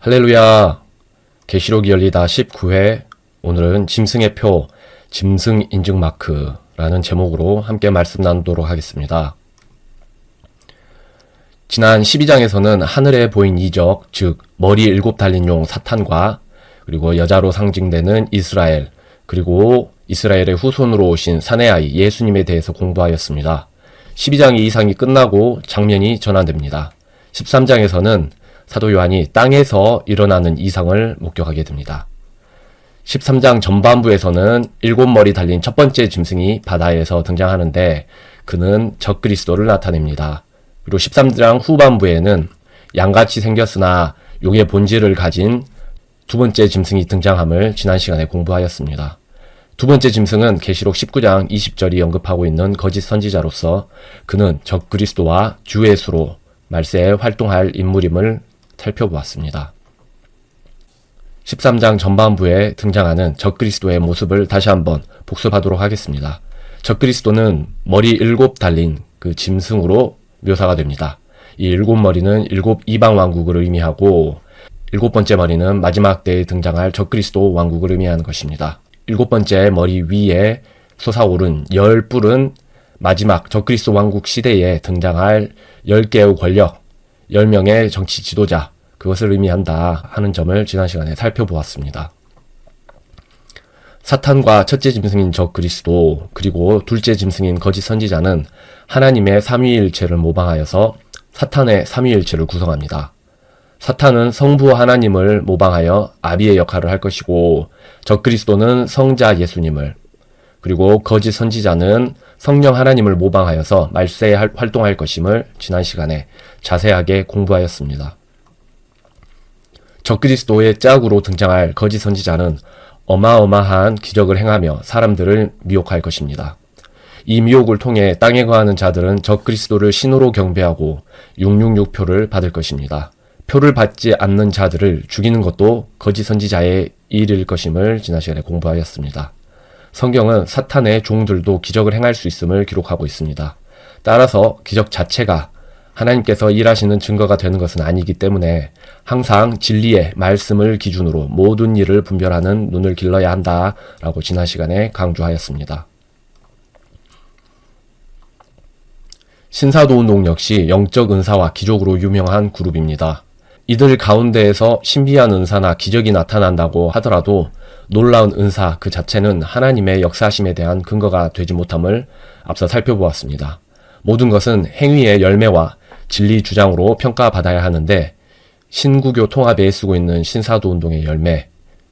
할렐루야. 계시록이 열리다 19회. 오늘은 짐승의 표, 짐승 인증 마크라는 제목으로 함께 말씀 나누도록 하겠습니다. 지난 12장에서는 하늘에 보인 이적, 즉 머리 7 달린 용 사탄과 그리고 여자로 상징되는 이스라엘, 그리고 이스라엘의 후손으로 오신 사내 아이 예수님에 대해서 공부하였습니다. 12장의 이상이 끝나고 장면이 전환됩니다. 13장에서는 사도 요한이 땅에서 일어나는 이상을 목격하게 됩니다. 13장 전반부에서는 7머리 달린 첫 번째 짐승이 바다에서 등장하는데 그는 적그리스도를 나타냅니다. 그리고 13장 후반부에는 양같이 생겼으나 용의 본질을 가진 두 번째 짐승이 등장함을 지난 시간에 공부하였습니다. 두 번째 짐승은 계시록 19장 20절이 언급하고 있는 거짓 선지자로서 그는 적그리스도와 주의 수로 말세에 활동할 인물임을 살펴보았습니다. 13장 전반부에 등장하는 적그리스도의 모습을 다시 한번 복습하도록 하겠습니다. 적그리스도는 머리 7 달린 그 짐승으로 묘사가 됩니다. 이 7머리는 7 이방 왕국을 의미하고 7번째 머리는 마지막 때에 등장할 적그리스도 왕국을 의미하는 것입니다. 7번째 머리 위에 솟아오른 10뿔은 마지막 적그리스도 왕국 시대에 등장할 10개의 권력, 10명의 정치 지도자, 그것을 의미한다 하는 점을 지난 시간에 살펴보았습니다. 사탄과 첫째 짐승인 적그리스도, 그리고 둘째 짐승인 거짓 선지자는 하나님의 삼위일체를 모방하여서 사탄의 삼위일체를 구성합니다. 사탄은 성부 하나님을 모방하여 아비의 역할을 할 것이고, 적그리스도는 성자 예수님을, 그리고 거짓 선지자는 성령 하나님을 모방하여서 말세에 활동할 것임을 지난 시간에 자세하게 공부하였습니다. 적그리스도의 짝으로 등장할 거짓 선지자는 어마어마한 기적을 행하며 사람들을 미혹할 것입니다. 이 미혹을 통해 땅에 거하는 자들은 적그리스도를 신으로 경배하고 666표를 받을 것입니다. 표를 받지 않는 자들을 죽이는 것도 거짓 선지자의 일일 것임을 지난 시간에 공부하였습니다. 성경은 사탄의 종들도 기적을 행할 수 있음을 기록하고 있습니다. 따라서 기적 자체가 하나님께서 일하시는 증거가 되는 것은 아니기 때문에 항상 진리의 말씀을 기준으로 모든 일을 분별하는 눈을 길러야 한다라고 지난 시간에 강조하였습니다. 신사도 운동 역시 영적 은사와 기적으로 유명한 그룹입니다. 이들 가운데에서 신비한 은사나 기적이 나타난다고 하더라도 놀라운 은사 그 자체는 하나님의 역사하심에 대한 근거가 되지 못함을 앞서 살펴보았습니다. 모든 것은 행위의 열매와 진리 주장으로 평가받아야 하는데 신구교 통합에 쓰고 있는 신사도 운동의 열매,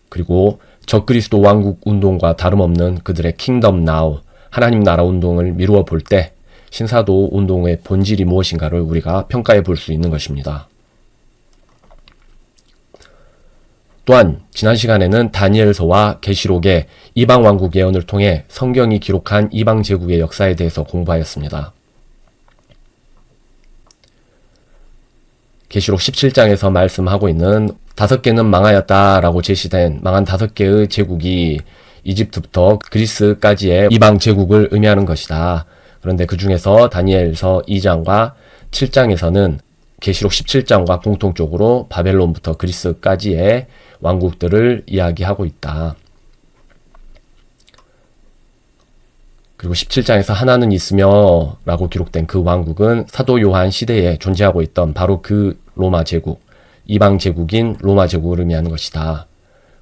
그리고 적그리스도 왕국 운동과 다름없는 그들의 킹덤 나우, 하나님 나라 운동을 미루어 볼 때 신사도 운동의 본질이 무엇인가를 우리가 평가해 볼 수 있는 것입니다. 또한 지난 시간에는 다니엘서와 계시록의 이방 왕국 예언을 통해 성경이 기록한 이방 제국의 역사에 대해서 공부하였습니다. 계시록 17장에서 말씀하고 있는 5개는 망하였다라고 제시된 망한 5개의 제국이 이집트부터 그리스까지의 이방 제국을 의미하는 것이다. 그런데 그 중에서 다니엘서 2장과 7장에서는 계시록 17장과 공통적으로 바벨론부터 그리스까지의 왕국들을 이야기하고 있다. 그리고 17장에서 하나는 있으며 라고 기록된 그 왕국은 사도 요한 시대에 존재하고 있던 바로 그 로마 제국, 이방 제국인 로마 제국을 의미하는 것이다.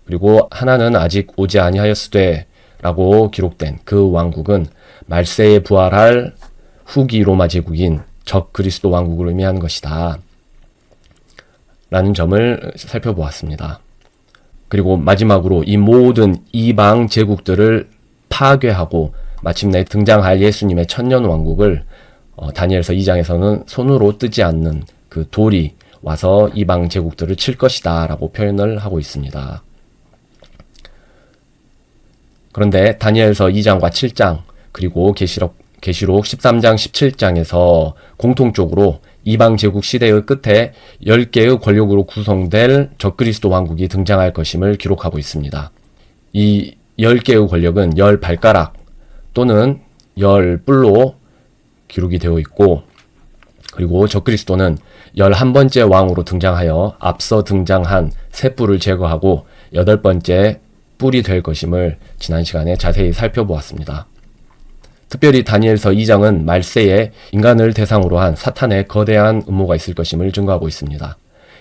그리고 하나는 아직 오지 아니하였으되 라고 기록된 그 왕국은 말세에 부활할 후기 로마 제국인 적그리스도 왕국을 의미하는 것이다. 라는 점을 살펴보았습니다. 그리고 마지막으로 이 모든 이방 제국들을 파괴하고 마침내 등장할 예수님의 천년 왕국을 다니엘서 2장에서는 손으로 뜨지 않는 그 돌이 와서 이방 제국들을 칠 것이다 라고 표현을 하고 있습니다. 그런데 다니엘서 2장과 7장 그리고 계시록 13장 17장에서 공통적으로 이방 제국 시대의 끝에 10개의 권력으로 구성될 적그리스도 왕국이 등장할 것임을 기록하고 있습니다. 이 10개의 권력은 10발가락 또는 10뿔로 기록이 되어 있고 그리고 적그리스도는 11번째 왕으로 등장하여 앞서 등장한 새 뿔을 제거하고 8번째 뿔이 될 것임을 지난 시간에 자세히 살펴보았습니다. 특별히 다니엘서 2장은 말세에 인간을 대상으로 한 사탄의 거대한 음모가 있을 것임을 증거하고 있습니다.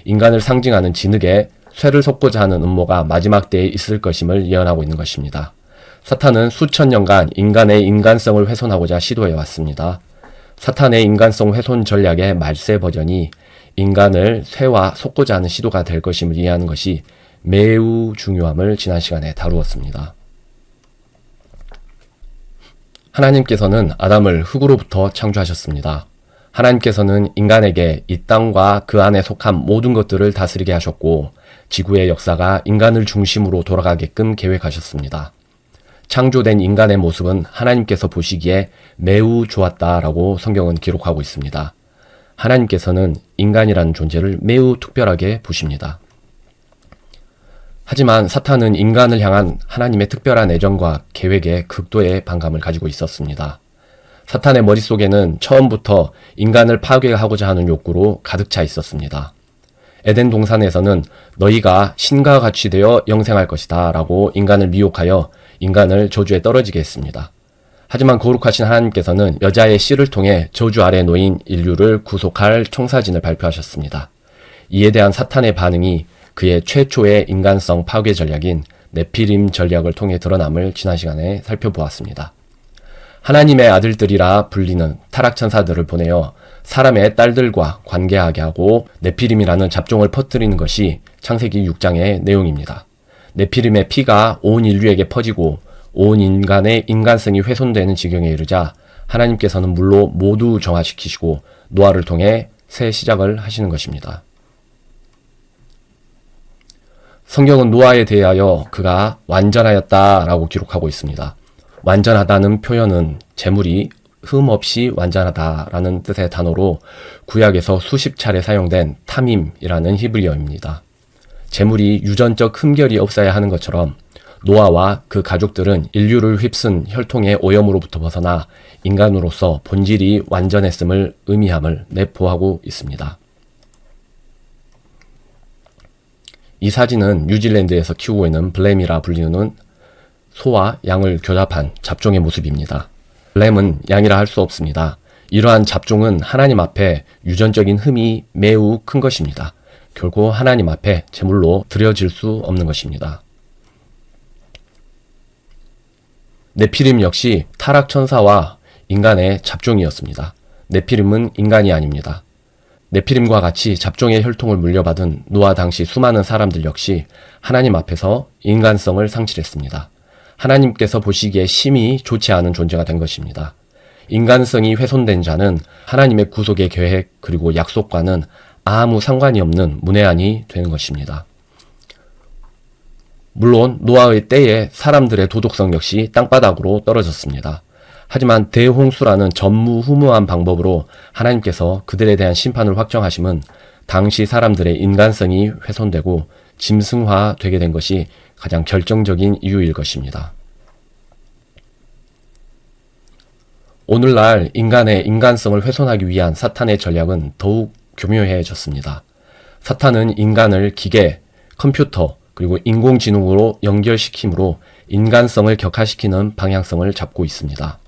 인간을 상징하는 진흙에 쇠를 섞고자 하는 음모가 마지막 때에 있을 것임을 예언하고 있는 것입니다. 사탄은 수천 년간 인간의 인간성을 훼손하고자 시도해왔습니다. 사탄의 인간성 훼손 전략의 말세 버전이 인간을 쇠와 섞고자 하는 시도가 될 것임을 이해하는 것이 매우 중요함을 지난 시간에 다루었습니다. 하나님께서는 아담을 흙으로부터 창조하셨습니다. 하나님께서는 인간에게 이 땅과 그 안에 속한 모든 것들을 다스리게 하셨고 지구의 역사가 인간을 중심으로 돌아가게끔 계획하셨습니다. 창조된 인간의 모습은 하나님께서 보시기에 매우 좋았다라고 성경은 기록하고 있습니다. 하나님께서는 인간이라는 존재를 매우 특별하게 보십니다. 하지만 사탄은 인간을 향한 하나님의 특별한 애정과 계획에 극도의 반감을 가지고 있었습니다. 사탄의 머릿속에는 처음부터 인간을 파괴하고자 하는 욕구로 가득 차 있었습니다. 에덴 동산에서는 너희가 신과 같이 되어 영생할 것이다 라고 인간을 미혹하여 인간을 저주에 떨어지게 했습니다. 하지만 거룩하신 하나님께서는 여자의 씨를 통해 저주 아래 놓인 인류를 구속할 청사진을 발표하셨습니다. 이에 대한 사탄의 반응이 그의 최초의 인간성 파괴 전략인 네피림 전략을 통해 드러남을 지난 시간에 살펴보았습니다. 하나님의 아들들이라 불리는 타락천사들을 보내어 사람의 딸들과 관계하게 하고 네피림이라는 잡종을 퍼뜨리는 것이 창세기 6장의 내용입니다. 네피림의 피가 온 인류에게 퍼지고 온 인간의 인간성이 훼손되는 지경에 이르자 하나님께서는 물로 모두 정화시키시고 노아를 통해 새 시작을 하시는 것입니다. 성경은 노아에 대하여 그가 완전하였다라고 기록하고 있습니다. 완전하다는 표현은 재물이 흠없이 완전하다라는 뜻의 단어로 구약에서 수십 차례 사용된 타밈이라는 히브리어입니다. 재물이 유전적 흠결이 없어야 하는 것처럼 노아와 그 가족들은 인류를 휩쓴 혈통의 오염으로부터 벗어나 인간으로서 본질이 완전했음을 의미함을 내포하고 있습니다. 이 사진은 뉴질랜드에서 키우고 있는 블램이라 불리는 소와 양을 교잡한 잡종의 모습입니다. 블램은 양이라 할 수 없습니다. 이러한 잡종은 하나님 앞에 유전적인 흠이 매우 큰 것입니다. 결코 하나님 앞에 제물로 드려질 수 없는 것입니다. 네피림 역시 타락천사와 인간의 잡종이었습니다. 네피림은 인간이 아닙니다. 네피림과 같이 잡종의 혈통을 물려받은 노아 당시 수많은 사람들 역시 하나님 앞에서 인간성을 상실했습니다. 하나님께서 보시기에 심히 좋지 않은 존재가 된 것입니다. 인간성이 훼손된 자는 하나님의 구속의 계획 그리고 약속과는 아무 상관이 없는 문외한이 되는 것입니다. 물론 노아의 때에 사람들의 도덕성 역시 땅바닥으로 떨어졌습니다. 하지만 대홍수라는 전무후무한 방법으로 하나님께서 그들에 대한 심판을 확정하심은 당시 사람들의 인간성이 훼손되고 짐승화되게 된 것이 가장 결정적인 이유일 것입니다. 오늘날 인간의 인간성을 훼손하기 위한 사탄의 전략은 더욱 교묘해졌습니다. 사탄은 인간을 기계, 컴퓨터, 그리고 인공지능으로 연결시키므로 인간성을 격화시키는 방향성을 잡고 있습니다.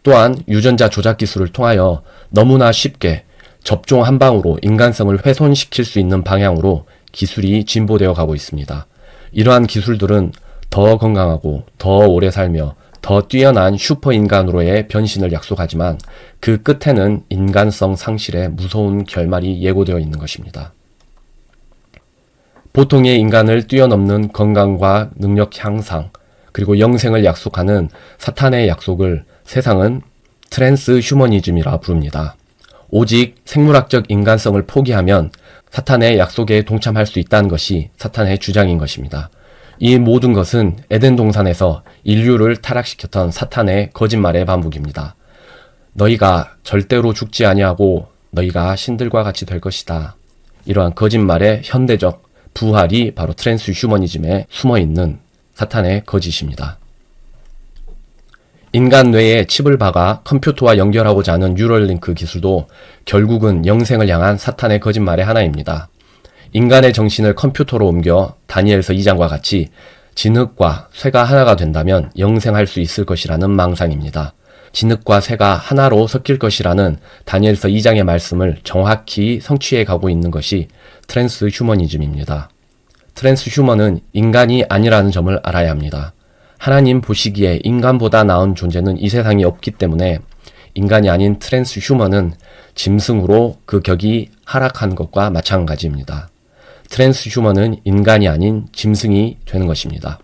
또한 유전자 조작 기술을 통하여 너무나 쉽게 접종 한 방으로 인간성을 훼손시킬 수 있는 방향으로 기술이 진보되어 가고 있습니다. 이러한 기술들은 더 건강하고 더 오래 살며 더 뛰어난 슈퍼인간으로의 변신을 약속하지만 그 끝에는 인간성 상실의 무서운 결말이 예고되어 있는 것입니다. 보통의 인간을 뛰어넘는 건강과 능력 향상, 그리고 영생을 약속하는 사탄의 약속을 세상은 트랜스 휴머니즘이라 부릅니다. 오직 생물학적 인간성을 포기하면 사탄의 약속에 동참할 수 있다는 것이 사탄의 주장인 것입니다. 이 모든 것은 에덴 동산에서 인류를 타락시켰던 사탄의 거짓말의 반복입니다. 너희가 절대로 죽지 아니하고 너희가 신들과 같이 될 것이다. 이러한 거짓말의 현대적 부활이 바로 트랜스 휴머니즘에 숨어있는 사탄의 거짓입니다. 인간 뇌에 칩을 박아 컴퓨터와 연결하고자 하는 뉴럴링크 기술도 결국은 영생을 향한 사탄의 거짓말의 하나입니다. 인간의 정신을 컴퓨터로 옮겨 다니엘서 2장과 같이 진흙과 쇠가 하나가 된다면 영생할 수 있을 것이라는 망상입니다. 진흙과 쇠가 하나로 섞일 것이라는 다니엘서 2장의 말씀을 정확히 성취해 가고 있는 것이 트랜스 휴머니즘입니다. 트랜스 휴머는 인간이 아니라는 점을 알아야 합니다. 하나님 보시기에 인간보다 나은 존재는 이 세상에 없기 때문에 인간이 아닌 트랜스 휴머는 짐승으로 그 격이 하락한 것과 마찬가지입니다. 트랜스 휴머는 인간이 아닌 짐승이 되는 것입니다.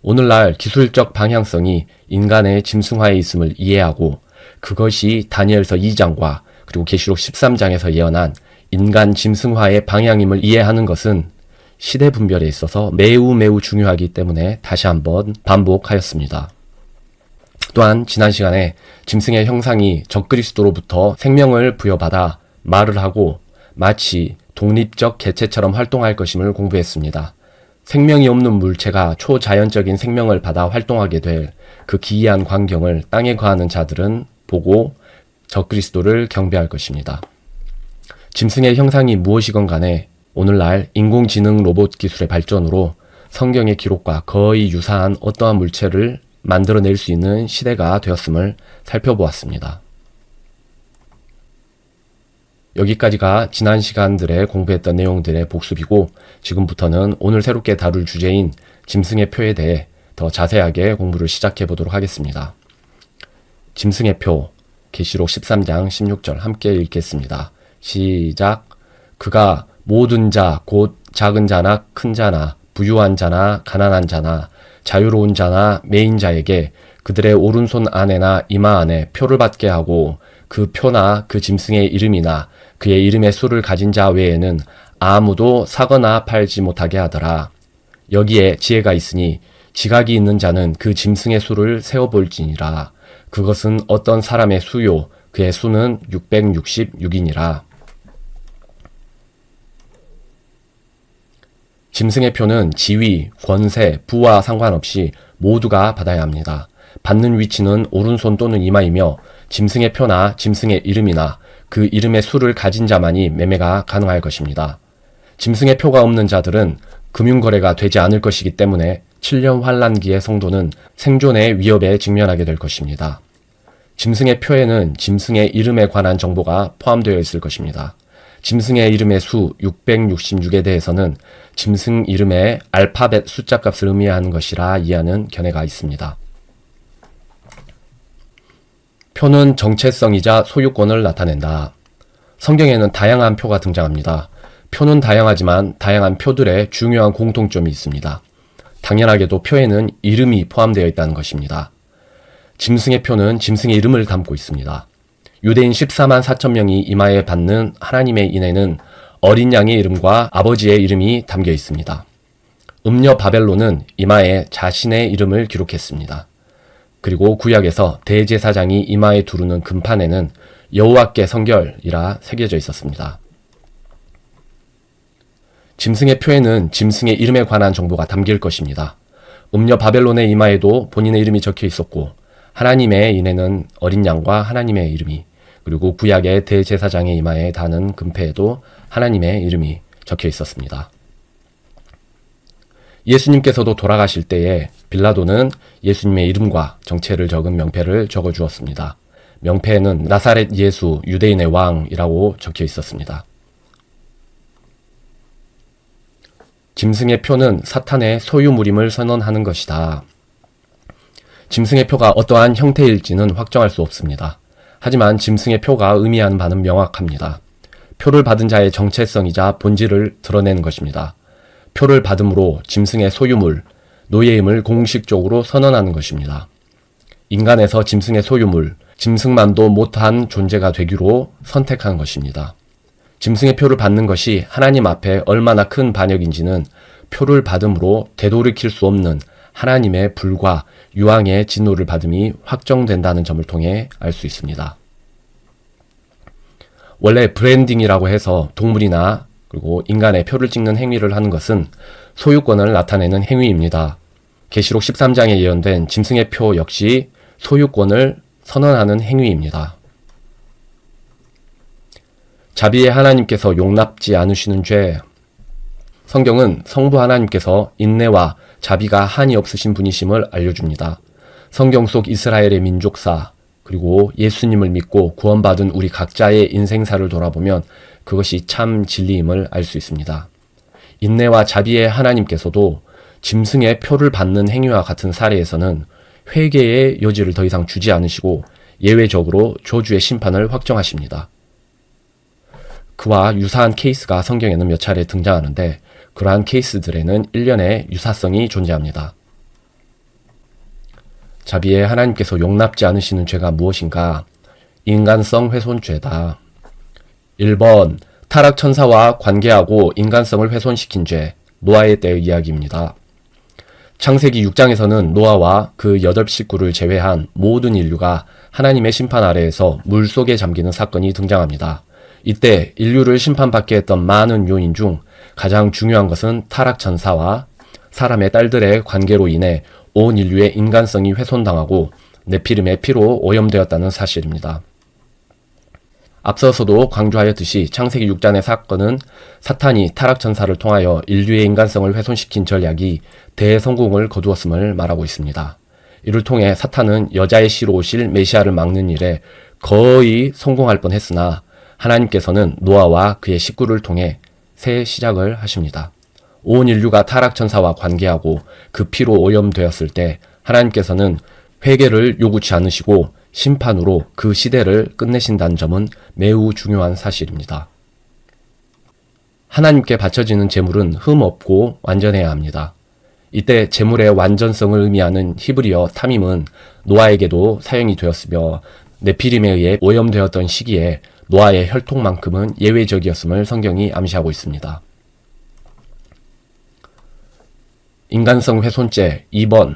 오늘날 기술적 방향성이 인간의 짐승화에 있음을 이해하고 그것이 다니엘서 2장과 그리고 계시록 13장에서 예언한 인간 짐승화의 방향임을 이해하는 것은 시대 분별에 있어서 매우 중요하기 때문에 다시 한번 반복하였습니다. 또한 지난 시간에 짐승의 형상이 적그리스도로부터 생명을 부여받아 말을 하고 마치 독립적 개체처럼 활동할 것임을 공부했습니다. 생명이 없는 물체가 초자연적인 생명을 받아 활동하게 될 그 기이한 광경을 땅에 거하는 자들은 보고 적그리스도를 경배할 것입니다. 짐승의 형상이 무엇이건 간에 오늘날 인공지능 로봇 기술의 발전으로 성경의 기록과 거의 유사한 어떠한 물체를 만들어낼 수 있는 시대가 되었음을 살펴보았습니다. 여기까지가 지난 시간들에 공부했던 내용들의 복습이고 지금부터는 오늘 새롭게 다룰 주제인 짐승의 표에 대해 더 자세하게 공부를 시작해 보도록 하겠습니다. 짐승의 표, 계시록 13장 16절 함께 읽겠습니다. 시작. 그가 모든 자, 곧 작은 자나 큰 자나 부유한 자나 가난한 자나 자유로운 자나 매인 자에게 그들의 오른손 안에나 이마 안에 표를 받게 하고 그 표나 그 짐승의 이름이나 그의 이름의 수를 가진 자 외에는 아무도 사거나 팔지 못하게 하더라. 여기에 지혜가 있으니 지각이 있는 자는 그 짐승의 수를 세어볼지니라. 그것은 어떤 사람의 수요 그의 수는 666이니라. 짐승의 표는 지위, 권세, 부와 상관없이 모두가 받아야 합니다. 받는 위치는 오른손 또는 이마이며 짐승의 표나 짐승의 이름이나 그 이름의 수를 가진 자만이 매매가 가능할 것입니다. 짐승의 표가 없는 자들은 금융거래가 되지 않을 것이기 때문에 7년 환란기의 성도는 생존의 위협에 직면하게 될 것입니다. 짐승의 표에는 짐승의 이름에 관한 정보가 포함되어 있을 것입니다. 짐승의 이름의 수 666에 대해서는 짐승 이름의 알파벳 숫자값을 의미하는 것이라 이해하는 견해가 있습니다. 표는 정체성이자 소유권을 나타낸다. 성경에는 다양한 표가 등장합니다. 표는 다양하지만 다양한 표들의 중요한 공통점이 있습니다. 당연하게도 표에는 이름이 포함되어 있다는 것입니다. 짐승의 표는 짐승의 이름을 담고 있습니다. 유대인 14만 4천 명이 이마에 받는 하나님의 인에는 어린 양의 이름과 아버지의 이름이 담겨 있습니다. 음녀 바벨론은 이마에 자신의 이름을 기록했습니다. 그리고 구약에서 대제사장이 이마에 두르는 금판에는 여호와께 성결이라 새겨져 있었습니다. 짐승의 표에는 짐승의 이름에 관한 정보가 담길 것입니다. 음녀 바벨론의 이마에도 본인의 이름이 적혀 있었고 하나님의 인에는 어린 양과 하나님의 이름이 그리고 구약의 대제사장의 이마에 다는 금패에도 하나님의 이름이 적혀 있었습니다. 예수님께서도 돌아가실 때에 빌라도는 예수님의 이름과 정체를 적은 명패를 적어 주었습니다. 명패에는 나사렛 예수 유대인의 왕이라고 적혀 있었습니다. 짐승의 표는 사탄의 소유물임을 선언하는 것이다. 짐승의 표가 어떠한 형태일지는 확정할 수 없습니다. 하지만 짐승의 표가 의미하는 바는 명확합니다. 표를 받은 자의 정체성이자 본질을 드러내는 것입니다. 표를 받음으로 짐승의 소유물, 노예임을 공식적으로 선언하는 것입니다. 인간에서 짐승의 소유물, 짐승만도 못한 존재가 되기로 선택한 것입니다. 짐승의 표를 받는 것이 하나님 앞에 얼마나 큰 반역인지는 표를 받음으로 되돌이킬 수 없는 하나님의 불과 유황의 진노를 받음이 확정된다는 점을 통해 알 수 있습니다. 원래 브랜딩이라고 해서 동물이나 그리고 인간의 표를 찍는 행위를 하는 것은 소유권을 나타내는 행위입니다. 계시록 13장에 예언된 짐승의 표 역시 소유권을 선언하는 행위입니다. 자비의 하나님께서 용납지 않으시는 죄. 성경은 성부 하나님께서 인내와 자비가 한이 없으신 분이심을 알려줍니다. 성경 속 이스라엘의 민족사, 그리고 예수님을 믿고 구원받은 우리 각자의 인생사를 돌아보면 그것이 참 진리임을 알 수 있습니다. 인내와 자비의 하나님께서도 짐승의 표를 받는 행위와 같은 사례에서는 회개의 여지를 더 이상 주지 않으시고 예외적으로 저주의 심판을 확정하십니다. 그와 유사한 케이스가 성경에는 몇 차례 등장하는데 그러한 케이스들에는 일련의 유사성이 존재합니다. 자비의 하나님께서 용납지 않으시는 죄가 무엇인가? 인간성 훼손죄다. 1번 타락천사와 관계하고 인간성을 훼손시킨 죄, 노아의 때의 이야기입니다. 창세기 6장에서는 노아와 그 8식구를 제외한 모든 인류가 하나님의 심판 아래에서 물속에 잠기는 사건이 등장합니다. 이때 인류를 심판받게 했던 많은 요인 중 가장 중요한 것은 타락천사와 사람의 딸들의 관계로 인해 온 인류의 인간성이 훼손당하고 네피림의 피로 오염되었다는 사실입니다. 앞서서도 강조하였듯이 창세기 6장의 사건은 사탄이 타락천사를 통하여 인류의 인간성을 훼손시킨 전략이 대성공을 거두었음을 말하고 있습니다. 이를 통해 사탄은 여자의 씨로 오실 메시아를 막는 일에 거의 성공할 뻔했으나 하나님께서는 노아와 그의 식구를 통해 새 시작을 하십니다. 온 인류가 타락천사와 관계하고 그 피로 오염되었을 때 하나님께서는 회개를 요구치 않으시고 심판으로 그 시대를 끝내신다는 점은 매우 중요한 사실입니다. 하나님께 바쳐지는 제물은 흠 없고 완전해야 합니다. 이때 제물의 완전성을 의미하는 히브리어 타밈은 노아에게도 사용이 되었으며 네피림에 의해 오염되었던 시기에 노아의 혈통만큼은 예외적이었음을 성경이 암시하고 있습니다. 인간성 훼손죄 2번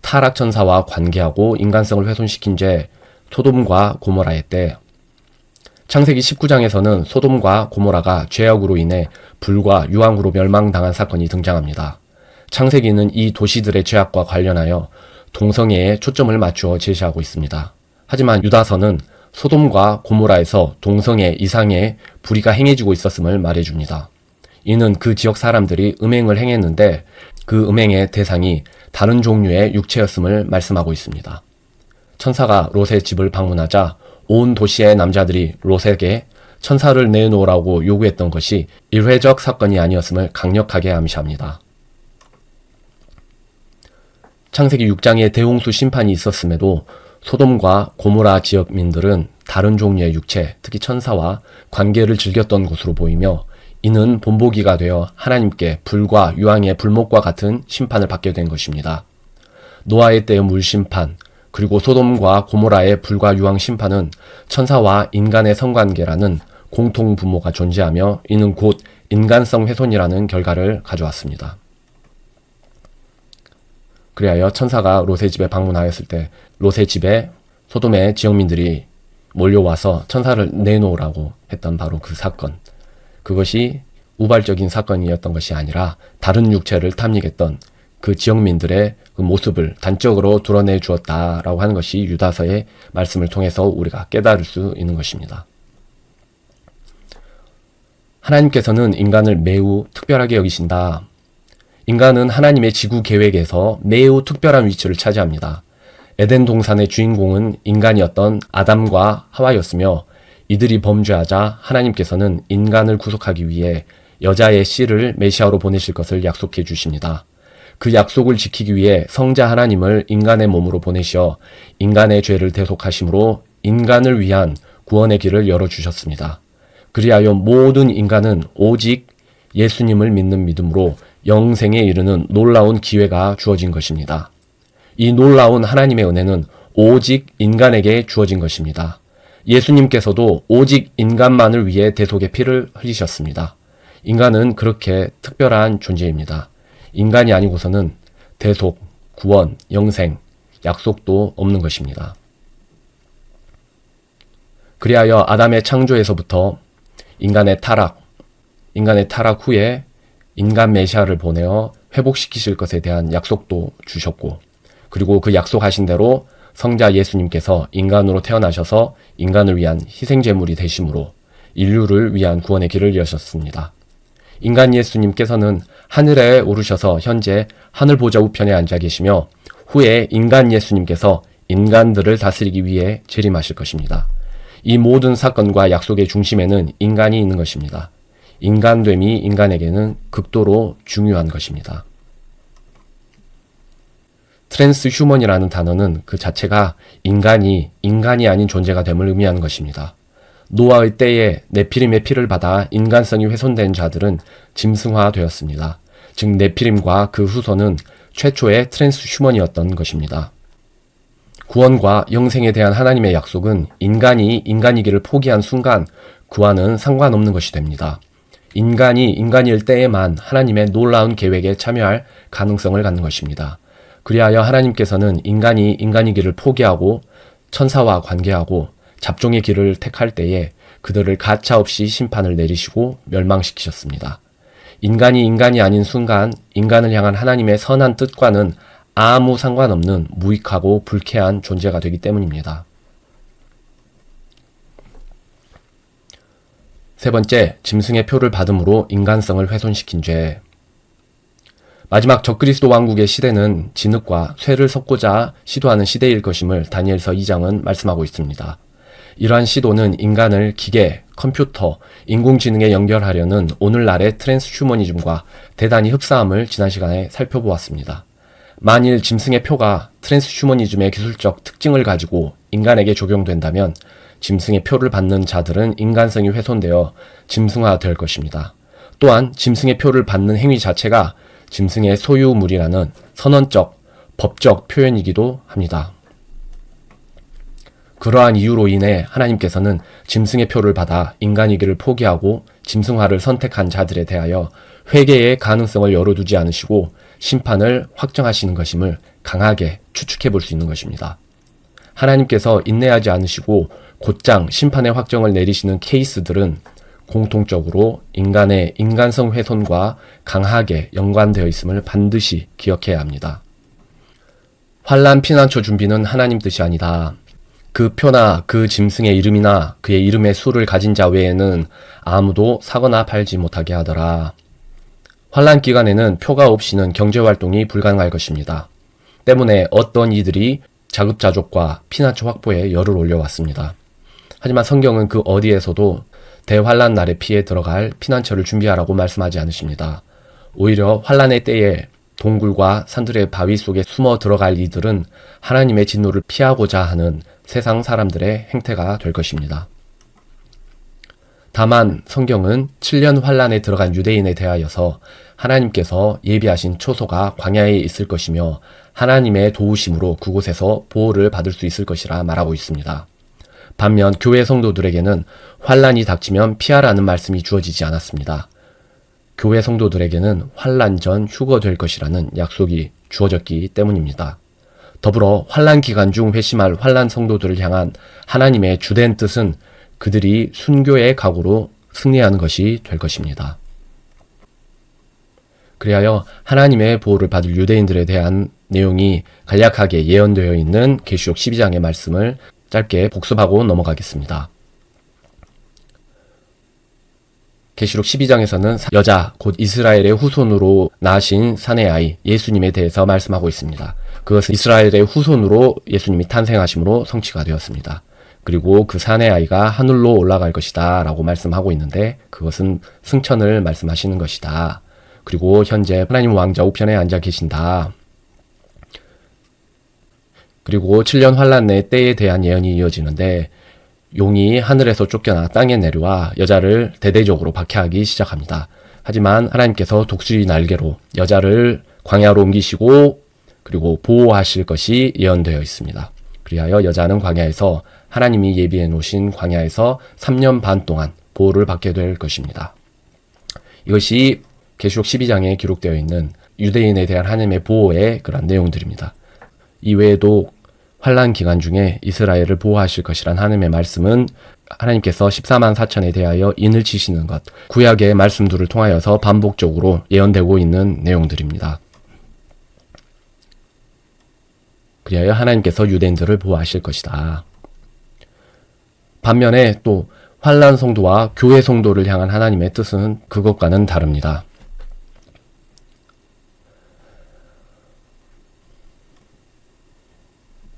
타락천사와 관계하고 인간성을 훼손시킨 죄 소돔과 고모라의 때. 창세기 19장에서는 소돔과 고모라가 죄악으로 인해 불과 유황으로 멸망당한 사건이 등장합니다. 창세기는 이 도시들의 죄악과 관련하여 동성애에 초점을 맞추어 제시하고 있습니다. 하지만 유다서는 소돔과 고모라에서 동성애 이상의 불의가 행해지고 있었음을 말해줍니다. 이는 그 지역 사람들이 음행을 행했는데 그 음행의 대상이 다른 종류의 육체였음을 말씀하고 있습니다. 천사가 롯의 집을 방문하자 온 도시의 남자들이 롯에게 천사를 내놓으라고 요구했던 것이 일회적 사건이 아니었음을 강력하게 암시합니다. 창세기 6장에 대홍수 심판이 있었음에도 소돔과 고모라 지역민들은 다른 종류의 육체, 특히 천사와 관계를 즐겼던 것으로 보이며 이는 본보기가 되어 하나님께 불과 유황의 불목과 같은 심판을 받게 된 것입니다. 노아의 때의 물심판, 그리고 소돔과 고모라의 불과 유황 심판은 천사와 인간의 성관계라는 공통 부모가 존재하며 이는 곧 인간성 훼손이라는 결과를 가져왔습니다. 그리하여 천사가 롯의 집에 방문하였을 때 롯의 집에 소돔의 지역민들이 몰려와서 천사를 내놓으라고 했던 바로 그 사건, 그것이 우발적인 사건이었던 것이 아니라 다른 육체를 탐닉했던 그 지역민들의 그 모습을 단적으로 드러내 주었다라고 하는 것이 유다서의 말씀을 통해서 우리가 깨달을 수 있는 것입니다. 하나님께서는 인간을 매우 특별하게 여기신다. 인간은 하나님의 지구 계획에서 매우 특별한 위치를 차지합니다. 에덴 동산의 주인공은 인간이었던 아담과 하와였으며 이들이 범죄하자 하나님께서는 인간을 구속하기 위해 여자의 씨를 메시아로 보내실 것을 약속해 주십니다. 그 약속을 지키기 위해 성자 하나님을 인간의 몸으로 보내셔 인간의 죄를 대속하심으로 인간을 위한 구원의 길을 열어주셨습니다. 그리하여 모든 인간은 오직 예수님을 믿는 믿음으로 영생에 이르는 놀라운 기회가 주어진 것입니다. 이 놀라운 하나님의 은혜는 오직 인간에게 주어진 것입니다. 예수님께서도 오직 인간만을 위해 대속의 피를 흘리셨습니다. 인간은 그렇게 특별한 존재입니다. 인간이 아니고서는 대속, 구원, 영생, 약속도 없는 것입니다. 그리하여 아담의 창조에서부터 인간의 타락 후에 인간 메시아를 보내어 회복시키실 것에 대한 약속도 주셨고, 그리고 그 약속하신 대로 성자 예수님께서 인간으로 태어나셔서 인간을 위한 희생제물이 되심으로 인류를 위한 구원의 길을 여셨습니다. 인간 예수님께서는 하늘에 오르셔서 현재 하늘 보좌 우편에 앉아 계시며 후에 인간 예수님께서 인간들을 다스리기 위해 재림하실 것입니다. 이 모든 사건과 약속의 중심에는 인간이 있는 것입니다. 인간됨이 인간에게는 극도로 중요한 것입니다. 트랜스휴먼이라는 단어는 그 자체가 인간이 아닌 존재가 됨을 의미하는 것입니다. 노아의 때에 네피림의 피를 받아 인간성이 훼손된 자들은 짐승화되었습니다. 즉 네피림과 그 후손은 최초의 트랜스휴먼이었던 것입니다. 구원과 영생에 대한 하나님의 약속은 인간이 인간이기를 포기한 순간 그와는 상관없는 것이 됩니다. 인간이 인간일 때에만 하나님의 놀라운 계획에 참여할 가능성을 갖는 것입니다. 그리하여 하나님께서는 인간이 인간이기를 포기하고 천사와 관계하고 잡종의 길을 택할 때에 그들을 가차없이 심판을 내리시고 멸망시키셨습니다. 인간이 아닌 순간 인간을 향한 하나님의 선한 뜻과는 아무 상관없는 무익하고 불쾌한 존재가 되기 때문입니다. 세 번째, 짐승의 표를 받음으로 인간성을 훼손시킨 죄. 마지막 적그리스도 왕국의 시대는 진흙과 쇠를 섞고자 시도하는 시대일 것임을 다니엘서 2장은 말씀하고 있습니다. 이러한 시도는 인간을 기계, 컴퓨터, 인공지능에 연결하려는 오늘날의 트랜스휴머니즘과 대단히 흡사함을 지난 시간에 살펴보았습니다. 만일 짐승의 표가 트랜스휴머니즘의 기술적 특징을 가지고 인간에게 적용된다면 짐승의 표를 받는 자들은 인간성이 훼손되어 짐승화될 것입니다. 또한 짐승의 표를 받는 행위 자체가 짐승의 소유물이라는 선언적, 법적 표현이기도 합니다. 그러한 이유로 인해 하나님께서는 짐승의 표를 받아 인간이기를 포기하고 짐승화를 선택한 자들에 대하여 회개의 가능성을 열어두지 않으시고 심판을 확정하시는 것임을 강하게 추측해 볼 수 있는 것입니다. 하나님께서 인내하지 않으시고 곧장 심판의 확정을 내리시는 케이스들은 공통적으로 인간의 인간성 훼손과 강하게 연관되어 있음을 반드시 기억해야 합니다. 환난 피난처 준비는 하나님 뜻이 아니다. 그 표나 그 짐승의 이름이나 그의 이름의 수를 가진 자 외에는 아무도 사거나 팔지 못하게 하더라. 환난 기간에는 표가 없이는 경제활동이 불가능할 것입니다. 때문에 어떤 이들이 자급자족과 피난처 확보에 열을 올려왔습니다. 하지만 성경은 그 어디에서도 대환란 날에 피해 들어갈 피난처를 준비하라고 말씀하지 않으십니다. 오히려 환란의 때에 동굴과 산들의 바위 속에 숨어 들어갈 이들은 하나님의 진노를 피하고자 하는 세상 사람들의 행태가 될 것입니다. 다만 성경은 7년 환란에 들어간 유대인에 대하여서 하나님께서 예비하신 초소가 광야에 있을 것이며 하나님의 도우심으로 그곳에서 보호를 받을 수 있을 것이라 말하고 있습니다. 반면 교회 성도들에게는 환란이 닥치면 피하라는 말씀이 주어지지 않았습니다. 교회 성도들에게는 환란 전 휴거될 것이라는 약속이 주어졌기 때문입니다. 더불어 환란 기간 중 회심할 환란 성도들을 향한 하나님의 주된 뜻은 그들이 순교의 각오로 승리하는 것이 될 것입니다. 그리하여 하나님의 보호를 받을 유대인들에 대한 내용이 간략하게 예언되어 있는 계시록 12장의 말씀을 짧게 복습하고 넘어가겠습니다. 계시록 12장에서는 여자 곧 이스라엘의 후손으로 나신 사내 아이 예수님에 대해서 말씀하고 있습니다. 그것은 이스라엘의 후손으로 예수님이 탄생하심으로 성취가 되었습니다. 그리고 그 사내 아이가 하늘로 올라갈 것이다 라고 말씀하고 있는데 그것은 승천을 말씀하시는 것이다. 그리고 현재 하나님 왕자 우편에 앉아 계신다. 그리고 7년 환란의 때에 대한 예언이 이어지는데 용이 하늘에서 쫓겨나 땅에 내려와 여자를 대대적으로 박해하기 시작합니다. 하지만 하나님께서 독수리 날개로 여자를 광야로 옮기시고 그리고 보호하실 것이 예언되어 있습니다. 그리하여 여자는 광야에서 하나님이 예비해 놓으신 광야에서 3년 반 동안 보호를 받게 될 것입니다. 이것이 계시록 12장에 기록되어 있는 유대인에 대한 하나님의 보호의 그런 내용들입니다. 이외에도 환란 기간 중에 이스라엘을 보호하실 것이란 하나님의 말씀은 하나님께서 14만 4천에 대하여 인을 치시는 것, 구약의 말씀들을 통하여서 반복적으로 예언되고 있는 내용들입니다. 그리하여 하나님께서 유대인들을 보호하실 것이다. 반면에 또 환난 성도와 교회 성도를 향한 하나님의 뜻은 그것과는 다릅니다.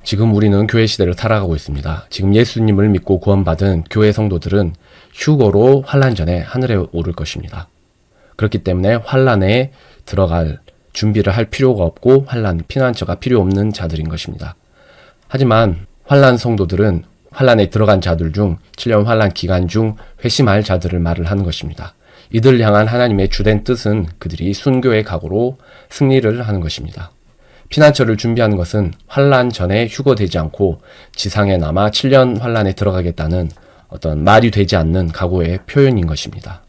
지금 우리는 교회 시대를 살아가고 있습니다. 지금 예수님을 믿고 구원받은 교회 성도들은 휴거로 환난 전에 하늘에 오를 것입니다. 그렇기 때문에 환난에 들어갈 준비를 할 필요가 없고 피난처가 필요 없는 자들인 것입니다. 하지만 환난 성도들은 환난에 들어간 자들 중 7년 환난 기간 중 회심할 자들을 말을 하는 것입니다. 이들을 향한 하나님의 주된 뜻은 그들이 순교의 각오로 승리를 하는 것입니다. 피난처를 준비하는 것은 환난 전에 휴거되지 않고 지상에 남아 7년 환난에 들어가겠다는 어떤 말이 되지 않는 각오의 표현인 것입니다.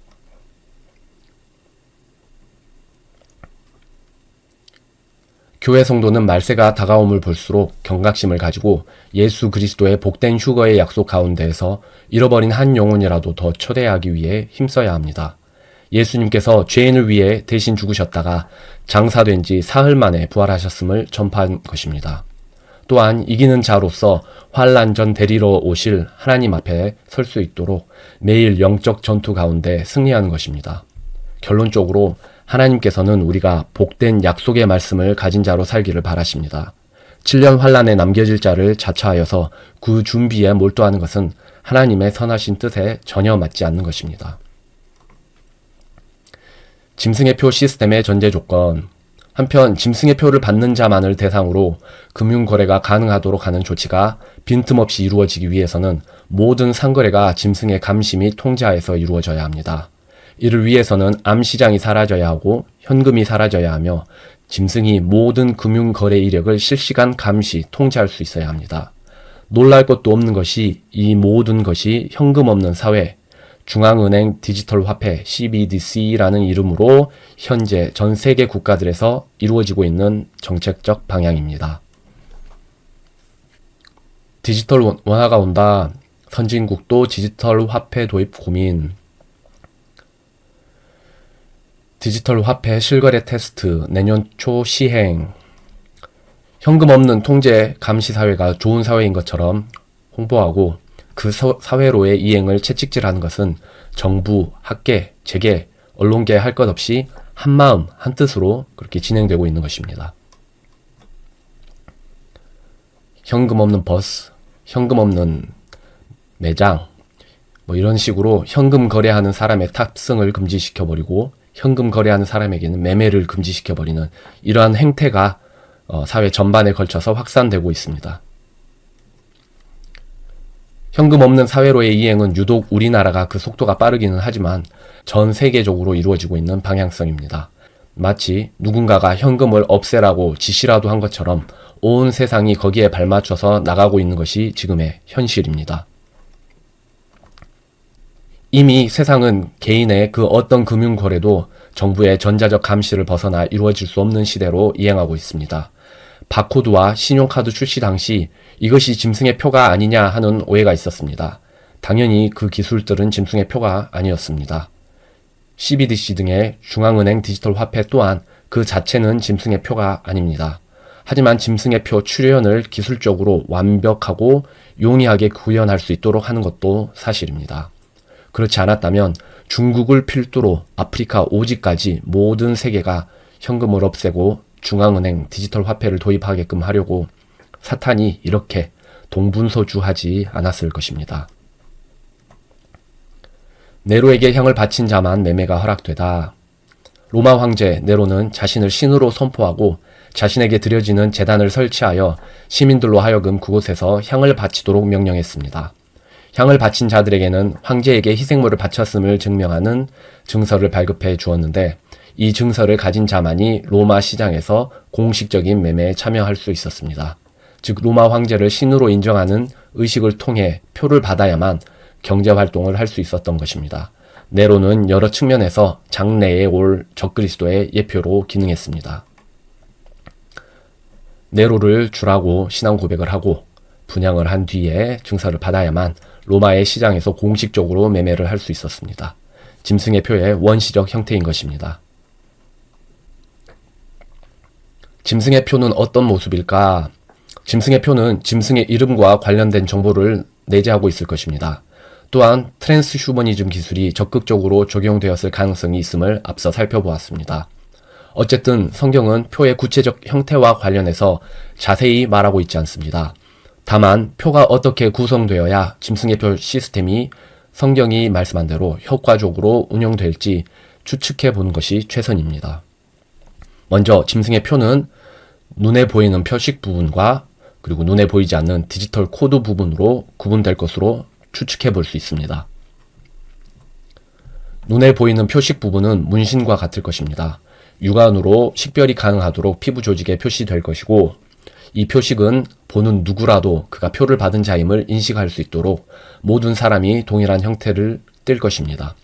교회 성도는 말세가 다가옴을 볼수록 경각심을 가지고 예수 그리스도의 복된 휴거의 약속 가운데에서 잃어버린 한 영혼이라도 더 초대하기 위해 힘써야 합니다. 예수님께서 죄인을 위해 대신 죽으셨다가 장사된 지 사흘 만에 부활하셨음을 전파한 것입니다. 또한 이기는 자로서 환난 전 데리러 오실 하나님 앞에 설 수 있도록 매일 영적 전투 가운데 승리하는 것입니다. 결론적으로 하나님께서는 우리가 복된 약속의 말씀을 가진 자로 살기를 바라십니다. 7년 환난에 남겨질 자를 자처하여서 그 준비에 몰두하는 것은 하나님의 선하신 뜻에 전혀 맞지 않는 것입니다. 짐승의 표 시스템의 전제 조건. 한편 짐승의 표를 받는 자만을 대상으로 금융거래가 가능하도록 하는 조치가 빈틈없이 이루어지기 위해서는 모든 상거래가 짐승의 감시 및 통제하에서 이루어져야 합니다. 이를 위해서는 암시장이 사라져야 하고 현금이 사라져야 하며 짐승이 모든 금융거래 이력을 실시간 감시, 통제할 수 있어야 합니다. 놀랄 것도 없는 것이 이 모든 것이 현금 없는 사회, 중앙은행 디지털 화폐 CBDC라는 이름으로 현재 전 세계 국가들에서 이루어지고 있는 정책적 방향입니다. 디지털 원화가 온다. 선진국도 디지털 화폐 도입 고민. 디지털 화폐 실거래 테스트 내년 초 시행. 현금 없는 통제 감시 사회가 좋은 사회인 것처럼 홍보하고 그 사회로의 이행을 채찍질하는 것은 정부, 학계, 재계, 언론계 할 것 없이 한마음, 한뜻으로 그렇게 진행되고 있는 것입니다. 현금 없는 버스, 현금 없는 매장, 이런 식으로 현금 거래하는 사람의 탑승을 금지시켜버리고 현금 거래하는 사람에게는 매매를 금지시켜버리는 이러한 행태가 사회 전반에 걸쳐서 확산되고 있습니다. 현금 없는 사회로의 이행은 유독 우리나라가 그 속도가 빠르기는 하지만 전 세계적으로 이루어지고 있는 방향성입니다. 마치 누군가가 현금을 없애라고 지시라도 한 것처럼 온 세상이 거기에 발맞춰서 나가고 있는 것이 지금의 현실입니다. 이미 세상은 개인의 그 어떤 금융거래도 정부의 전자적 감시를 벗어나 이루어질 수 없는 시대로 이행하고 있습니다. 바코드와 신용카드 출시 당시 이것이 짐승의 표가 아니냐 하는 오해가 있었습니다. 당연히 그 기술들은 짐승의 표가 아니었습니다. CBDC 등의 중앙은행 디지털 화폐 또한 그 자체는 짐승의 표가 아닙니다. 하지만 짐승의 표 출현을 기술적으로 완벽하고 용이하게 구현할 수 있도록 하는 것도 사실입니다. 그렇지 않았다면 중국을 필두로 아프리카 오지까지 모든 세계가 현금을 없애고 중앙은행 디지털 화폐를 도입하게끔 하려고 사탄이 이렇게 동분서주하지 않았을 것입니다. 네로에게 향을 바친 자만 매매가 허락되다. 로마 황제 네로는 자신을 신으로 선포하고 자신에게 드려지는 제단을 설치하여 시민들로 하여금 그곳에서 향을 바치도록 명령했습니다. 향을 바친 자들에게는 황제에게 희생물을 바쳤음을 증명하는 증서를 발급해 주었는데 이 증서를 가진 자만이 로마 시장에서 공식적인 매매에 참여할 수 있었습니다. 즉 로마 황제를 신으로 인정하는 의식을 통해 표를 받아야만 경제활동을 할 수 있었던 것입니다. 네로는 여러 측면에서 장래에 올 적그리스도의 예표로 기능했습니다. 네로를 주라고 신앙 고백을 하고 분양을 한 뒤에 증서를 받아야만 로마의 시장에서 공식적으로 매매를 할 수 있었습니다. 짐승의 표의 원시적 형태인 것입니다. 짐승의 표는 어떤 모습일까? 짐승의 표는 짐승의 이름과 관련된 정보를 내재하고 있을 것입니다. 또한 트랜스휴머니즘 기술이 적극적으로 적용되었을 가능성이 있음을 앞서 살펴보았습니다. 어쨌든 성경은 표의 구체적 형태와 관련해서 자세히 말하고 있지 않습니다. 다만 표가 어떻게 구성되어야 짐승의 표 시스템이 성경이 말씀한 대로 효과적으로 운영될지 추측해 보는 것이 최선입니다. 먼저 짐승의 표는 눈에 보이는 표식 부분과 그리고 눈에 보이지 않는 디지털 코드 부분으로 구분될 것으로 추측해 볼 수 있습니다. 눈에 보이는 표식 부분은 문신과 같을 것입니다. 육안으로 식별이 가능하도록 피부 조직에 표시될 것이고, 이 표식은 보는 누구라도 그가 표를 받은 자임을 인식할 수 있도록 모든 사람이 동일한 형태를 띨 것입니다.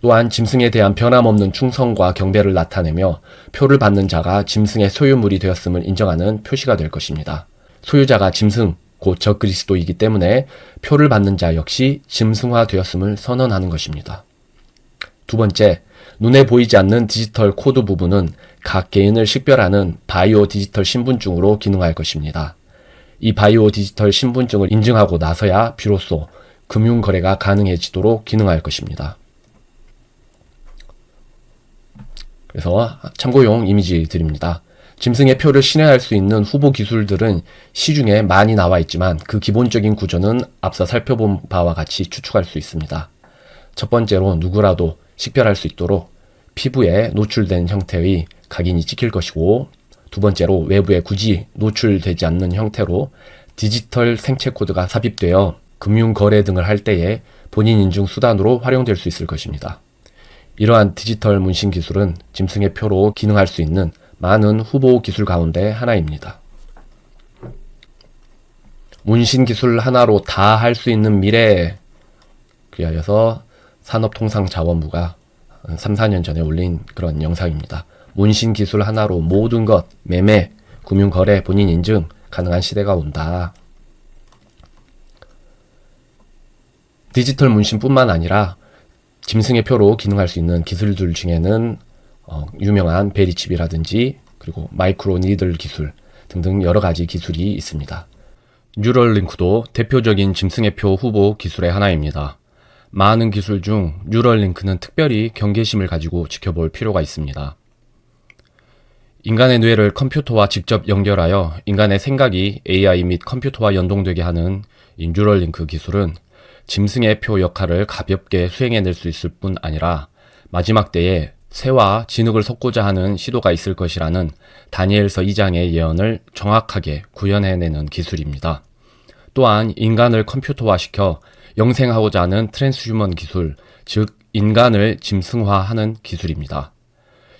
또한 짐승에 대한 변함없는 충성과 경배를 나타내며 표를 받는 자가 짐승의 소유물이 되었음을 인정하는 표시가 될 것입니다. 소유자가 짐승, 곧 적그리스도이기 때문에 표를 받는 자 역시 짐승화 되었음을 선언하는 것입니다. 두 번째, 눈에 보이지 않는 디지털 코드 부분은 각 개인을 식별하는 바이오 디지털 신분증으로 기능할 것입니다. 이 바이오 디지털 신분증을 인증하고 나서야 비로소 금융거래가 가능해지도록 기능할 것입니다. 그래서 참고용 이미지 드립니다. 짐승의 표를 신뢰할 수 있는 후보 기술들은 시중에 많이 나와 있지만 그 기본적인 구조는 앞서 살펴본 바와 같이 추측할 수 있습니다. 첫 번째로 누구라도 식별할 수 있도록 피부에 노출된 형태의 각인이 찍힐 것이고, 두 번째로 외부에 굳이 노출되지 않는 형태로 디지털 생체 코드가 삽입되어 금융거래 등을 할 때에 본인 인증 수단으로 활용될 수 있을 것입니다. 이러한 디지털 문신 기술은 짐승의 표로 기능할 수 있는 많은 후보 기술 가운데 하나입니다. 문신 기술 하나로 다 할 수 있는 미래에 그리하여서 산업통상자원부가 3, 4년 전에 올린 그런 영상입니다. 문신 기술 하나로 모든 것, 매매, 금융거래, 본인 인증 가능한 시대가 온다. 디지털 문신뿐만 아니라 짐승의 표로 기능할 수 있는 기술들 중에는 유명한 베리칩이라든지 그리고 마이크로 니들 기술 등등 여러 가지 기술이 있습니다. 뉴럴링크도 대표적인 짐승의 표 후보 기술의 하나입니다. 많은 기술 중 뉴럴링크는 특별히 경계심을 가지고 지켜볼 필요가 있습니다. 인간의 뇌를 컴퓨터와 직접 연결하여 인간의 생각이 AI 및 컴퓨터와 연동되게 하는 이 뉴럴링크 기술은 짐승의 표 역할을 가볍게 수행해낼 수 있을 뿐 아니라 마지막 때에 새와 진흙을 섞고자 하는 시도가 있을 것이라는 다니엘서 2장의 예언을 정확하게 구현해내는 기술입니다. 또한 인간을 컴퓨터화시켜 영생하고자 하는 트랜스휴먼 기술, 즉 인간을 짐승화하는 기술입니다.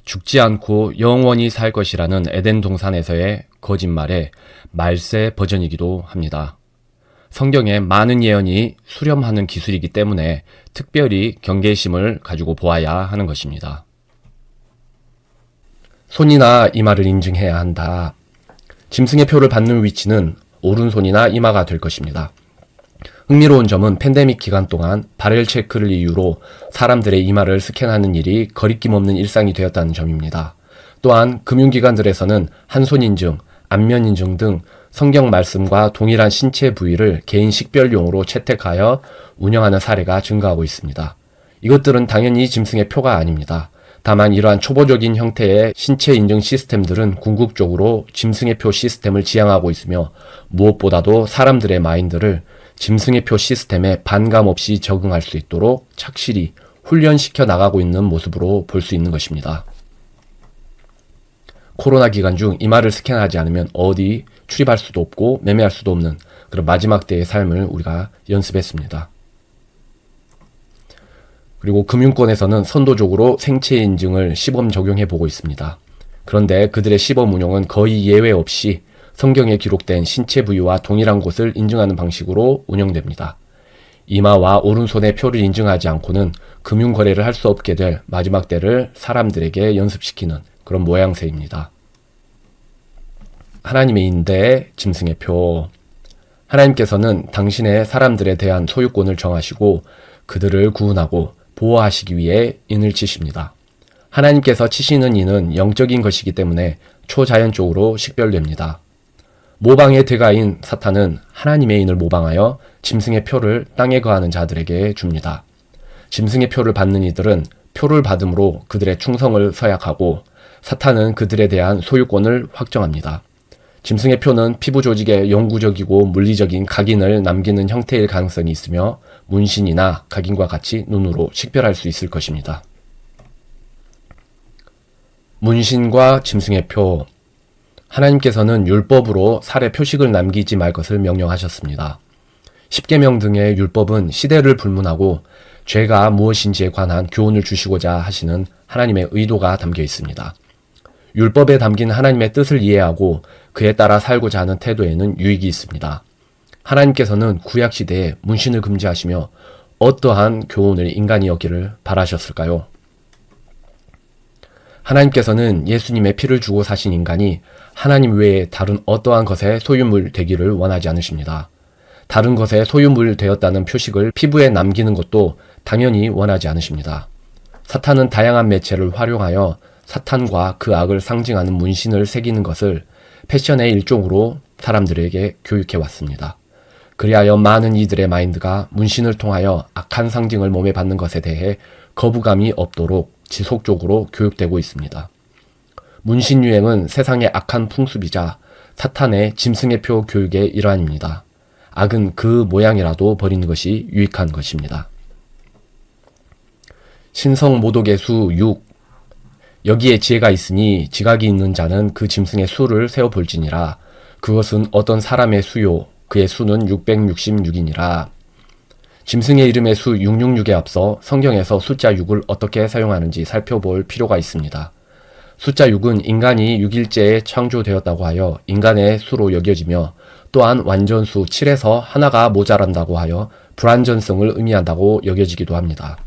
죽지 않고 영원히 살 것이라는 에덴 동산에서의 거짓말의 말세 버전이기도 합니다. 성경에 많은 예언이 수렴하는 기술이기 때문에 특별히 경계심을 가지고 보아야 하는 것입니다. 손이나 이마를 인증해야 한다. 짐승의 표를 받는 위치는 오른손이나 이마가 될 것입니다. 흥미로운 점은 팬데믹 기간 동안 발열 체크를 이유로 사람들의 이마를 스캔하는 일이 거리낌 없는 일상이 되었다는 점입니다. 또한 금융기관들에서는 한손 인증, 안면 인증 등 성경 말씀과 동일한 신체 부위를 개인 식별용으로 채택하여 운영하는 사례가 증가하고 있습니다. 이것들은 당연히 짐승의 표가 아닙니다. 다만 이러한 초보적인 형태의 신체 인증 시스템들은 궁극적으로 짐승의 표 시스템을 지향하고 있으며 무엇보다도 사람들의 마인드를 짐승의 표 시스템에 반감 없이 적응할 수 있도록 착실히 훈련시켜 나가고 있는 모습으로 볼 수 있는 것입니다. 코로나 기간 중 이마를 스캔하지 않으면 어디 출입할 수도 없고 매매할 수도 없는 그런 마지막 때의 삶을 우리가 연습했습니다. 그리고 금융권에서는 선도적으로 생체 인증을 시범 적용해 보고 있습니다. 그런데 그들의 시범 운용은 거의 예외 없이 성경에 기록된 신체 부위와 동일한 곳을 인증하는 방식으로 운영됩니다. 이마와 오른손의 표를 인증하지 않고는 금융거래를 할 수 없게 될 마지막 때를 사람들에게 연습시키는 그런 모양새입니다. 하나님의 인대 짐승의 표. 하나님께서는 당신의 사람들에 대한 소유권을 정하시고 그들을 구원하고 보호하시기 위해 인을 치십니다. 하나님께서 치시는 인은 영적인 것이기 때문에 초자연적으로 식별됩니다. 모방의 대가인 사탄은 하나님의 인을 모방하여 짐승의 표를 땅에 거하는 자들에게 줍니다. 짐승의 표를 받는 이들은 표를 받음으로 그들의 충성을 서약하고 사탄은 그들에 대한 소유권을 확정합니다. 짐승의 표는 피부 조직에 영구적이고 물리적인 각인을 남기는 형태일 가능성이 있으며 문신이나 각인과 같이 눈으로 식별할 수 있을 것입니다. 문신과 짐승의 표. 하나님께서는 율법으로 살에 표식을 남기지 말 것을 명령하셨습니다. 십계명 등의 율법은 시대를 불문하고 죄가 무엇인지에 관한 교훈을 주시고자 하시는 하나님의 의도가 담겨 있습니다. 율법에 담긴 하나님의 뜻을 이해하고 그에 따라 살고자 하는 태도에는 유익이 있습니다. 하나님께서는 구약시대에 문신을 금지하시며 어떠한 교훈을 인간이 얻기를 바라셨을까요? 하나님께서는 예수님의 피를 주고 사신 인간이 하나님 외에 다른 어떠한 것의 소유물 되기를 원하지 않으십니다. 다른 것의 소유물 되었다는 표식을 피부에 남기는 것도 당연히 원하지 않으십니다. 사탄은 다양한 매체를 활용하여 사탄과 그 악을 상징하는 문신을 새기는 것을 패션의 일종으로 사람들에게 교육해 왔습니다. 그리하여 많은 이들의 마인드가 문신을 통하여 악한 상징을 몸에 받는 것에 대해 거부감이 없도록 지속적으로 교육되고 있습니다. 문신 유행은 세상의 악한 풍습이자 사탄의 짐승의 표 교육의 일환입니다. 악은 그 모양이라도 버리는 것이 유익한 것입니다. 신성 모독의 수 6. 여기에 지혜가 있으니 지각이 있는 자는 그 짐승의 수를 세어볼지니라. 그것은 어떤 사람의 수요 그의 수는 666이니라. 짐승의 이름의 수 666에 앞서 성경에서 숫자 6을 어떻게 사용하는지 살펴볼 필요가 있습니다. 숫자 6은 인간이 6일째에 창조되었다고 하여 인간의 수로 여겨지며 또한 완전수 7에서 하나가 모자란다고 하여 불완전성을 의미한다고 여겨지기도 합니다.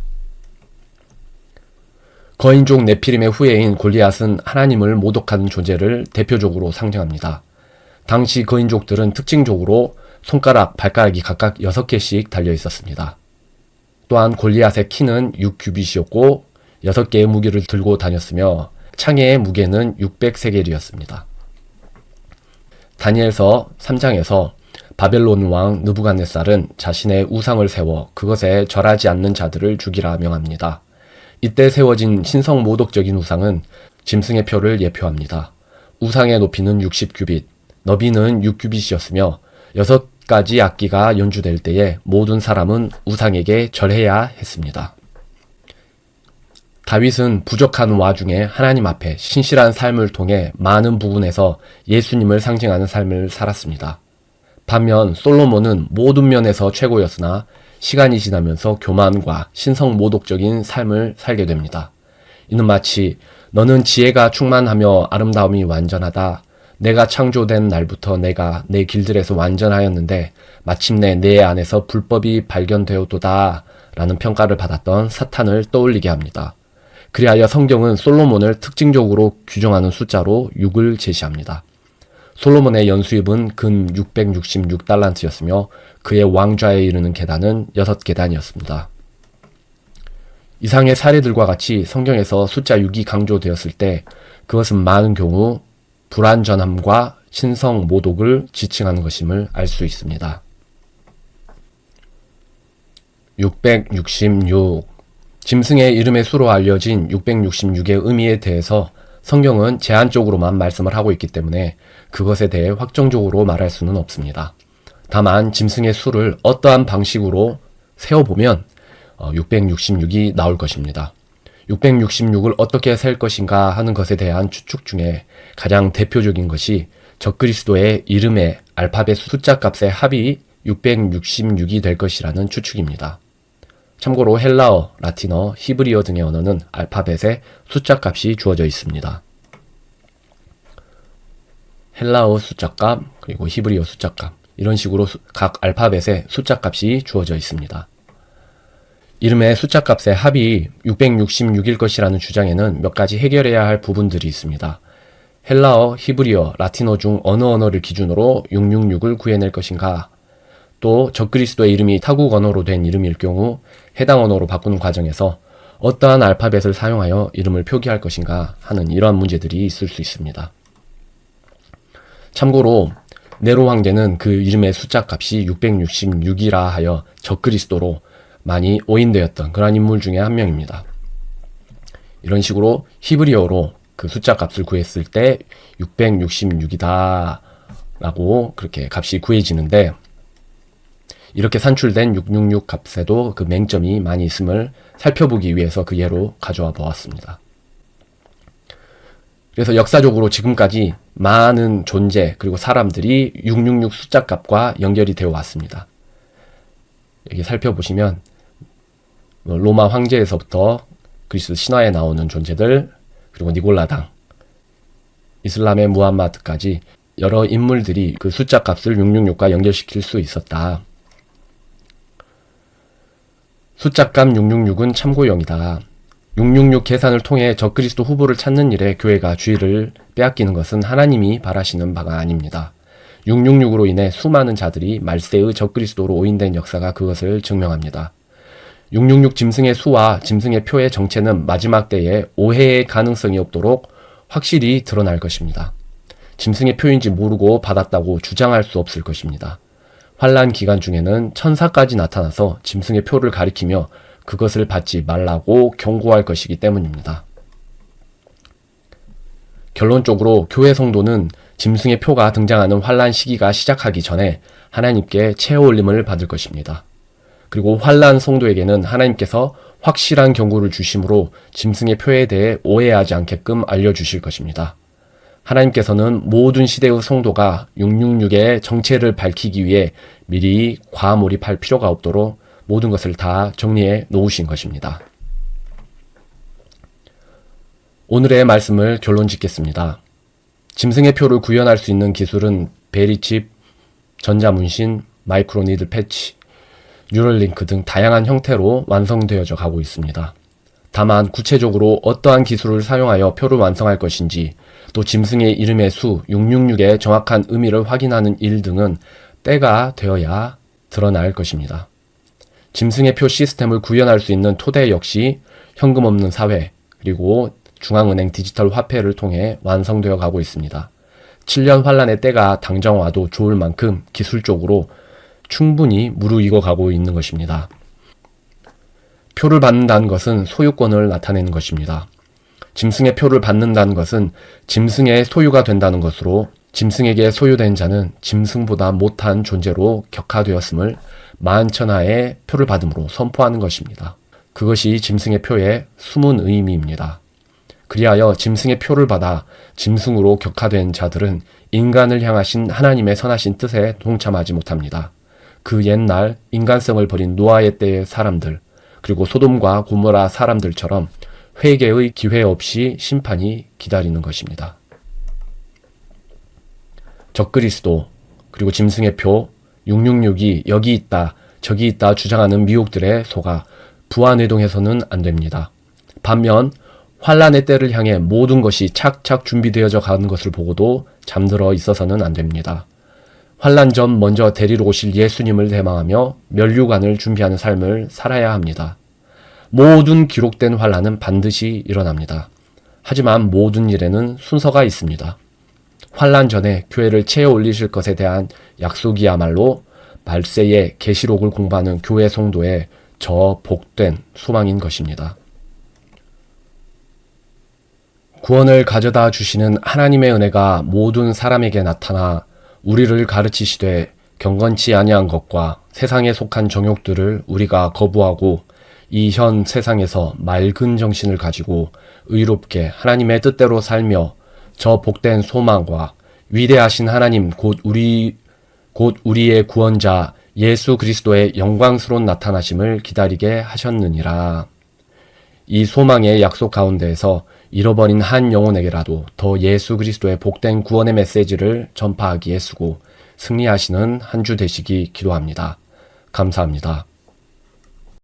거인족 네피림의 후예인 골리앗은 하나님을 모독하는 존재를 대표적으로 상징합니다. 당시 거인족들은 특징적으로 손가락, 발가락이 각각 6개씩 달려 있었습니다. 또한 골리앗의 키는 6규빗이었고 6개의 무기를 들고 다녔으며 창의 무게는 600세겔이었습니다. 다니엘서 3장에서 바벨론 왕 느부갓네살은 자신의 우상을 세워 그것에 절하지 않는 자들을 죽이라 명합니다. 이때 세워진 신성 모독적인 우상은 짐승의 표를 예표합니다. 우상의 높이는 60규빗, 너비는 6규빗이었으며 6가지 악기가 연주될 때에 모든 사람은 우상에게 절해야 했습니다. 다윗은 부족한 와중에 하나님 앞에 신실한 삶을 통해 많은 부분에서 예수님을 상징하는 삶을 살았습니다. 반면 솔로몬은 모든 면에서 최고였으나 시간이 지나면서 교만과 신성 모독적인 삶을 살게 됩니다. 이는 마치 너는 지혜가 충만하며 아름다움이 완전하다. 내가 창조된 날부터 내가 내 길들에서 완전하였는데 마침내 내 안에서 불법이 발견되었도다 라는 평가를 받았던 사탄을 떠올리게 합니다. 그리하여 성경은 솔로몬을 특징적으로 규정하는 숫자로 6을 제시합니다. 솔로몬의 연수입은 근 666달란트였으며 그의 왕좌에 이르는 계단은 6계단이었습니다. 이상의 사례들과 같이 성경에서 숫자 6이 강조되었을 때 그것은 많은 경우 불완전함과 신성 모독을 지칭하는 것임을 알 수 있습니다. 666. 짐승의 이름의 수로 알려진 666의 의미에 대해서 성경은 제한적으로만 말씀을 하고 있기 때문에 그것에 대해 확정적으로 말할 수는 없습니다. 다만 짐승의 수를 어떠한 방식으로 세어보면 666이 나올 것입니다. 666을 어떻게 셀 것인가 하는 것에 대한 추측 중에 가장 대표적인 것이 적그리스도의 이름의 알파벳 숫자 값의 합이 666이 될 것이라는 추측입니다. 참고로 헬라어, 라틴어, 히브리어 등의 언어는 알파벳에 숫자 값이 주어져 있습니다. 헬라어 숫자 값, 그리고 히브리어 숫자 값, 이런 식으로 각 알파벳에 숫자 값이 주어져 있습니다. 이름의 숫자 값의 합이 666일 것이라는 주장에는 몇 가지 해결해야 할 부분들이 있습니다. 헬라어, 히브리어, 라틴어 중 어느 언어를 기준으로 666을 구해낼 것인가? 또 적그리스도의 이름이 타국 언어로 된 이름일 경우 해당 언어로 바꾸는 과정에서 어떠한 알파벳을 사용하여 이름을 표기할 것인가 하는 이러한 문제들이 있을 수 있습니다. 참고로 네로 황제는 그 이름의 숫자값이 666이라 하여 적그리스도로 많이 오인되었던 그러한 인물 중에 한 명입니다. 이런 식으로 히브리어로 그 숫자값을 구했을 때 666이다 라고 그렇게 값이 구해지는데, 이렇게 산출된 666 값에도 그 맹점이 많이 있음을 살펴보기 위해서 그 예로 가져와 보았습니다. 그래서 역사적으로 지금까지 많은 존재 그리고 사람들이 666 숫자 값과 연결이 되어 왔습니다. 여기 살펴보시면 로마 황제에서부터 그리스 신화에 나오는 존재들, 그리고 니골라당, 이슬람의 무함마드까지 여러 인물들이 그 숫자 값을 666과 연결시킬 수 있었다. 숫자값 666은 참고용이다. 666 계산을 통해 적그리스도 후보를 찾는 일에 교회가 주의를 빼앗기는 것은 하나님이 바라시는 바가 아닙니다. 666으로 인해 수많은 자들이 말세의 적그리스도로 오인된 역사가 그것을 증명합니다. 666 짐승의 수와 짐승의 표의 정체는 마지막 때에 오해의 가능성이 없도록 확실히 드러날 것입니다. 짐승의 표인지 모르고 받았다고 주장할 수 없을 것입니다. 환란 기간 중에는 천사까지 나타나서 짐승의 표를 가리키며 그것을 받지 말라고 경고할 것이기 때문입니다. 결론적으로 교회 성도는 짐승의 표가 등장하는 환란 시기가 시작하기 전에 하나님께 채워 올림을 받을 것입니다. 그리고 환란 성도에게는 하나님께서 확실한 경고를 주심으로 짐승의 표에 대해 오해하지 않게끔 알려주실 것입니다. 하나님께서는 모든 시대의 성도가 666의 정체를 밝히기 위해 미리 과몰입할 필요가 없도록 모든 것을 다 정리해 놓으신 것입니다. 오늘의 말씀을 결론 짓겠습니다. 짐승의 표를 구현할 수 있는 기술은 베리칩, 전자문신, 마이크로니들 패치, 뉴럴링크 등 다양한 형태로 완성되어져 가고 있습니다. 다만 구체적으로 어떠한 기술을 사용하여 표를 완성할 것인지, 또 짐승의 이름의 수 666의 정확한 의미를 확인하는 일 등은 때가 되어야 드러날 것입니다. 짐승의 표 시스템을 구현할 수 있는 토대 역시 현금 없는 사회, 그리고 중앙은행 디지털 화폐를 통해 완성되어 가고 있습니다. 7년 환란의 때가 당장 와도 좋을 만큼 기술적으로 충분히 무르익어 가고 있는 것입니다. 표를 받는다는 것은 소유권을 나타내는 것입니다. 짐승의 표를 받는다는 것은 짐승의 소유가 된다는 것으로, 짐승에게 소유된 자는 짐승보다 못한 존재로 격하되었음을 만천하의 표를 받음으로 선포하는 것입니다. 그것이 짐승의 표의 숨은 의미입니다. 그리하여 짐승의 표를 받아 짐승으로 격하된 자들은 인간을 향하신 하나님의 선하신 뜻에 동참하지 못합니다. 그 옛날 인간성을 버린 노아의 때의 사람들, 그리고 소돔과 고모라 사람들처럼 회개의 기회 없이 심판이 기다리는 것입니다. 적그리스도, 그리고 짐승의 표, 666이 여기 있다, 저기 있다 주장하는 미혹들에 속아 부안회동해서는 안 됩니다. 반면 환란의 때를 향해 모든 것이 착착 준비되어져 가는 것을 보고도 잠들어 있어서는 안 됩니다. 환란 전 먼저 데리러 오실 예수님을 대망하며 면류관을 준비하는 삶을 살아야 합니다. 모든 기록된 환란은 반드시 일어납니다. 하지만 모든 일에는 순서가 있습니다. 환란 전에 교회를 채워 올리실 것에 대한 약속이야말로 말세의 계시록을 공부하는 교회 성도의 저 복된 소망인 것입니다. 구원을 가져다 주시는 하나님의 은혜가 모든 사람에게 나타나 우리를 가르치시되 경건치 아니한 것과 세상에 속한 정욕들을 우리가 거부하고 이 현 세상에서 맑은 정신을 가지고 의롭게 하나님의 뜻대로 살며 저 복된 소망과 위대하신 하나님 곧 우리의 구원자 예수 그리스도의 영광스러운 나타나심을 기다리게 하셨느니라. 이 소망의 약속 가운데에서 잃어버린 한 영혼에게라도 더 예수 그리스도의 복된 구원의 메시지를 전파하기에 쓰고 승리하시는 한 주 되시기 기도합니다. 감사합니다.